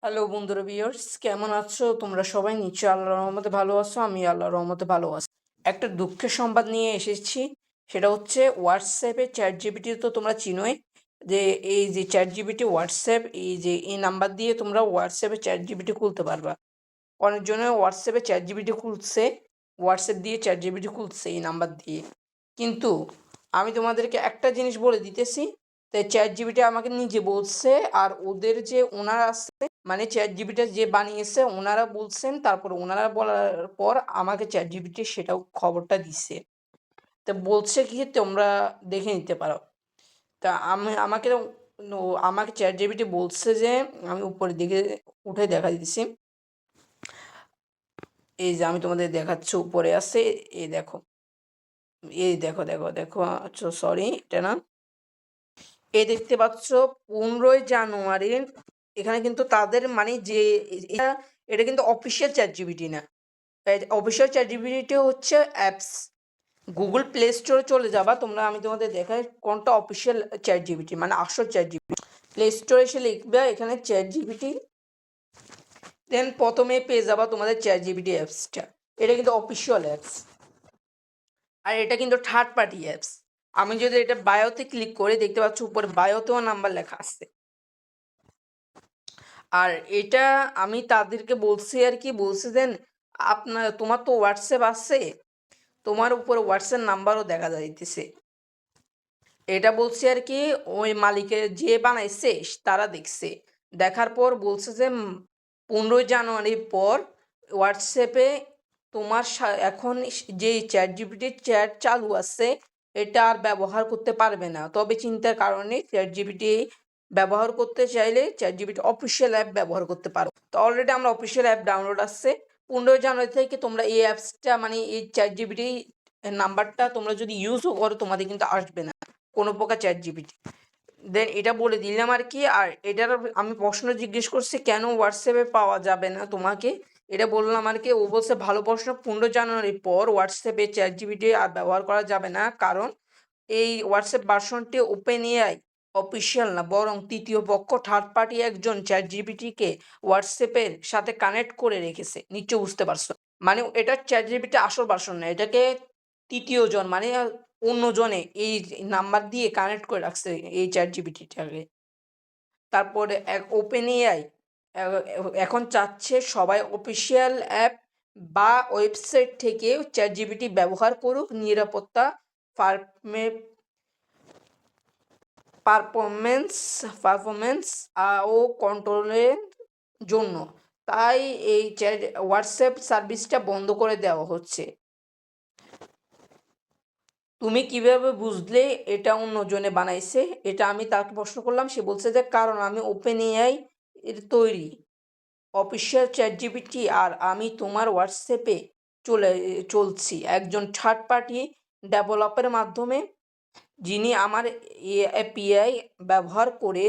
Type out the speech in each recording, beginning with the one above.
Hello বন্ধুরা viewers, কেমন আছো তোমরা সবাই? নিশ্চয়ই আল্লাহর রহমতে ভালো আছো। আমি আল্লাহর রহমতে ভালো আছি। একটা দুঃখের সংবাদ নিয়ে এসেছি। সেটা হচ্ছে হোয়াটসঅ্যাপে চ্যাট জিপিটি তো তোমরা চিনোই, যে এই যে চ্যাট জিপিটি হোয়াটসঅ্যাপ, এই যে এই নাম্বার দিয়ে তোমরা হোয়াটসঅ্যাপে চ্যাট জিপিটি খুলতে পারবা। অনেকজনে হোয়াটসঅ্যাপে চ্যাট জিপিটি খুলছে, হোয়াটসঅ্যাপ দিয়ে চ্যাট জিপিটি খুলছে এই নাম্বার দিয়ে। কিন্তু আমি তোমাদেরকে একটা জিনিস বলে দিতেছি, তাই চ্যাট জিপিটি আমাকে নিজে বলছে, আর ওদের যে ওনারা আছে, মানে চ্যাট জিপিটি যে বানিয়েছে ওনারা বলছেন, তারপর ওনারা বলার পর আমাকে চ্যাট জিপিটি সেটাও খবরটা দিচ্ছে। তা বলছে কি তোমরা দেখে নিতে পারো। তা আমাকে চ্যাট জিপিটি বলছে যে, আমি উপরের দিকে উঠে দেখা দিচ্ছি। এই যে আমি তোমাদের দেখাচ্ছি, উপরে আছে, এই দেখো, এই দেখো দেখো দেখো, আচ্ছা সরি, এটা না, এই দেখতে পাচ্ছ 15ই জানুয়ারি। এখানে কিন্তু তাদের মানে যে এটা এটা কিন্তু অফিসিয়াল চ্যাট জিপিটি না। অফিসিয়াল চ্যাট জিপিটি হচ্ছে অ্যাপস। গুগল প্লে স্টোরে চলে যাবা তোমরা, আমি তোমাদের দেখাই কোনটা অফিসিয়াল চ্যাট জিপিটি, মানে আসল চ্যাট জিপিটি। প্লে স্টোরে এসে লিখবে এখানে চ্যাট জিপিটি, দেন প্রথমে পেয়ে যাবা তোমাদের চ্যাট জিপিটি অ্যাপসটা। এটা কিন্তু অফিসিয়াল অ্যাপস, আর এটা কিন্তু থার্ড পার্টি অ্যাপস। আমি যদি এটা বায়োতে ক্লিক করে দেখতে পাচ্ছ উপরে বায়োতেও নাম্বার লেখা আছে। আর এটা আমি তাদেরকে বলছি আর কি, বলছি দেন তোমার তো হোয়াটসঅ্যাপ আছে, তোমার উপরে হোয়াটসঅ্যাপ নাম্বারও দেখা যাইতেছে। এটা বলছি আর কি, ওই মালিকের যে বানাইছে তারা দেখছে, দেখার পর বলছে যে 15ই জানুয়ারির পর হোয়াটসঅ্যাপে তোমার এখন যে চ্যাট জিপিটির চ্যাট চালু আছে এটা আর ব্যবহার করতে পারবে না। তবে চিন্তার কারণে চ্যাট জিপিটি ব্যবহার করতে চাইলে চ্যাট জিপিটি অফিসিয়াল অ্যাপ ব্যবহার করতে পারো। তো অলরেডি আমরা অফিসিয়াল অ্যাপ ডাউনলোড আসছে। 15ই জানুয়ারি থেকে তোমরা এই অ্যাপসটা, মানে এই চ্যাট জিপিটি নাম্বারটা তোমরা যদি ইউজও করো তোমাদের কিন্তু আসবে না কোনো প্রকার চ্যাট জিপিটি। দেন এটা বলে দিলাম আর কি। আর এটার আমি প্রশ্ন জিজ্ঞেস করছি কেন হোয়াটসঅ্যাপে পাওয়া যাবে না তোমাকে, এটা বললাম আর কি। ও বলছে ভালো প্রশ্ন, 15ই জানুয়ারির পর হোয়াটসঅ্যাপে চ্যাট জিপিটি আর ব্যবহার করা যাবে না, কারণ এই হোয়াটসঅ্যাপ ভার্সনটি ওপেন এআই অফিসিয়াল না, বরং তৃতীয় পক্ষ থার্ড পার্টি একজন চ্যাট জিপিটিকে হোয়াটসঅ্যাপের সাথে কানেক্ট করে রেখেছে। নিশ্চয় বুঝতে পারছো, মানে এটা চ্যাট জিপিটি আসল ভার্সন না, এটাকে তৃতীয় জন মানে অন্যজনে এই নাম্বার দিয়ে কানেক্ট করে রাখছে এই চ্যাট জিপিটিটাকে। তারপরে ওপেন এআই এখন চাচ্ছে সবাই অফিসিয়াল অ্যাপ বা ওয়েবসাইট থেকে চ্যাট জিপিটি ব্যবহার করুক নিরাপত্তা, পারফরমেন্স পারফরমেন্স ও কন্ট্রোলের জন্য। তাই এই চ্যাট হোয়াটসঅ্যাপ সার্ভিসটা বন্ধ করে দেওয়া হচ্ছে। তুমি কিভাবে বুঝলে এটা অন্যজনে বানাইছে? এটা আমি তাকে প্রশ্ন করলাম, সে বলছে যে কারণ আমি ওপেন এআই এর তৈরি অফিসিয়াল চ্যাট জিপিটি, আর আমি তোমার হোয়াটসঅ্যাপে চলছি একজন থার্ড পার্টি ডেভেলপের মাধ্যমে, যিনি আমার এপিআই ব্যবহার করে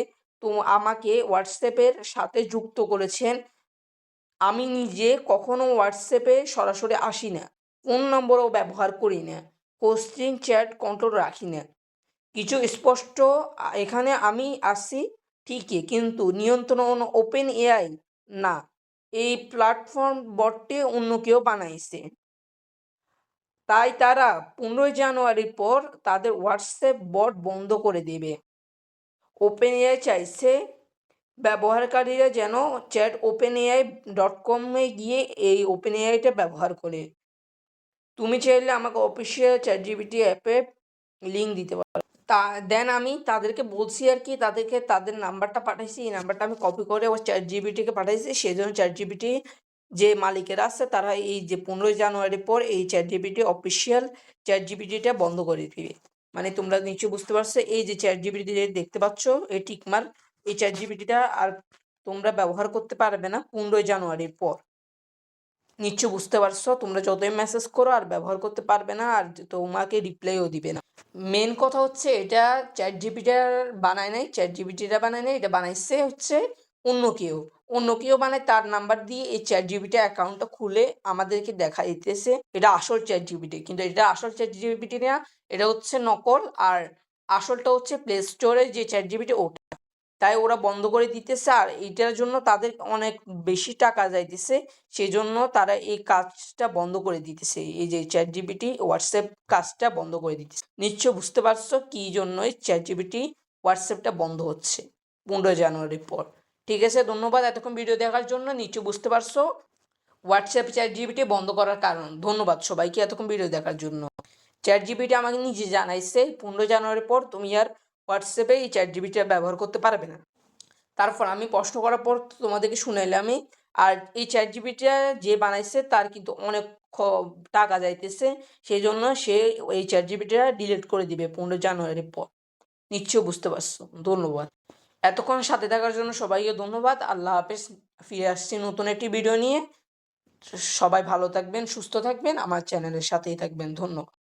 আমাকে হোয়াটসঅ্যাপের সাথে যুক্ত করেছেন। আমি নিজে কখনো হোয়াটসঅ্যাপে সরাসরি আসি না, ফোন নম্বরও ব্যবহার করি না, হোস্টিং চ্যাট কন্ট্রোল রাখি না। কিছু স্পষ্ট, এখানে আমি আসি ঠিকই, কিন্তু নিয়ন্ত্রণ ওপেন এআই না, এই প্ল্যাটফর্ম বটটি অন্য কেউ বানাইছে। তাই তারা 15ই জানুয়ারির পর তাদের হোয়াটসঅ্যাপ বট বন্ধ করে দেবে। ওপেন এআই চাইছে ব্যবহারকারীরা যেন chat.openai.com-এ গিয়ে এই ওপেন এআইটা ব্যবহার করে। তুমি চাইলে আমাকে অফিসিয়াল চ্যাট জিপিটি অ্যাপে লিঙ্ক দিতে পারো। দেন আমি তাদেরকে বলছি আর কি, তাদেরকে তাদের নাম্বারটা পাঠাইছি, এই নাম্বারটা আমি কপি করে ও চ্যাট জিপিটিকে পাঠাইছি। সেই জন্য চ্যাট জিপিটি যে মালিকেরা আছে তারা এই যে 15ই জানুয়ারির পর এই চ্যাট জিপিটি অফিসিয়াল চ্যাট জিপিটিটা বন্ধ করে দিবে। মানে তোমরা নিশ্চয়ই বুঝতে পারছো, এই যে চ্যাট জিপিটি দেখতে পাচ্ছ এই টিকমার, এই চ্যাট জিপিটিটা আর তোমরা ব্যবহার করতে পারবে না 15ই জানুয়ারির পর। নিশ্চয় বুঝতে পারছো, তোমরা যতই মেসেজ করো আর ব্যবহার করতে পারবে না, আর তোমাকে রিপ্লাইও দিবে না। মেন কথা হচ্ছে এটা চ্যাট জিপিটির বানায় নাই, চ্যাট জিপিটিটা বানায় নাই, এটা বানাইছে হচ্ছে অন্য কেউ। অন্য কেউ বানায়, তার নাম্বার দিয়ে এই চ্যাট জিপিটি অ্যাকাউন্টটা খুলে আমাদেরকে দেখা দিতেছে এটা আসল চ্যাট জিপিটি, কিন্তু এটা আসল চ্যাট জিপিটি না, এটা হচ্ছে নকল। আর আসলটা হচ্ছে প্লে স্টোরে যে চ্যাট জিপিটি ওটা। তাই ওরা বন্ধ করে দিতেছে। আর এইটার জন্য তাদের অনেক বেশি টাকা যাইতেছে, সেই জন্য তারা এই কাজটা বন্ধ করে দিতেছে, এই যে চ্যাট জিপিটি হোয়াটসঅ্যাপ কাজটা বন্ধ করে দিতেছে। নিশ্চয় বুঝতে পারছো কি জন্য চ্যাট জিপিটি হোয়াটসঅ্যাপটা বন্ধ হচ্ছে 15 জানুয়ারির পর। ঠিক আছে, ধন্যবাদ এতক্ষণ ভিডিও দেখার জন্য। নিশ্চয় বুঝতে পারছো হোয়াটসঅ্যাপ চ্যাট জিপিটি বন্ধ করার কারণ। ধন্যবাদ সবাইকে এতক্ষণ ভিডিও দেখার জন্য। চ্যাট জিপিটি আমাকে নিজে জানাইছে 15 জানুয়ারির পর তুমি আর হোয়াটসঅ্যাপে এই চ্যাট জিপিটি ব্যবহার করতে পারবে না। তারপর আমি প্রশ্ন করার পর তোমাদেরকে শুনাইলামই। আর এই চ্যাট জিপিটিটা যে বানাইছে তার কিন্তু অনেক টাকা যাইতেছে, সেই জন্য সে এই চ্যাট জিপিটিটা ডিলিট করে দিবে 15 জানুয়ারির পর। নিশ্চয় বুঝতে পারছো। ধন্যবাদ এতক্ষণ সাথে থাকার জন্য সবাইকে ধন্যবাদ। আল্লাহ হাফেজ। ফিরে আসছি নতুন একটি ভিডিও নিয়ে। সবাই ভালো থাকবেন, সুস্থ থাকবেন, আমার চ্যানেলের সাথেই থাকবেন। ধন্যবাদ।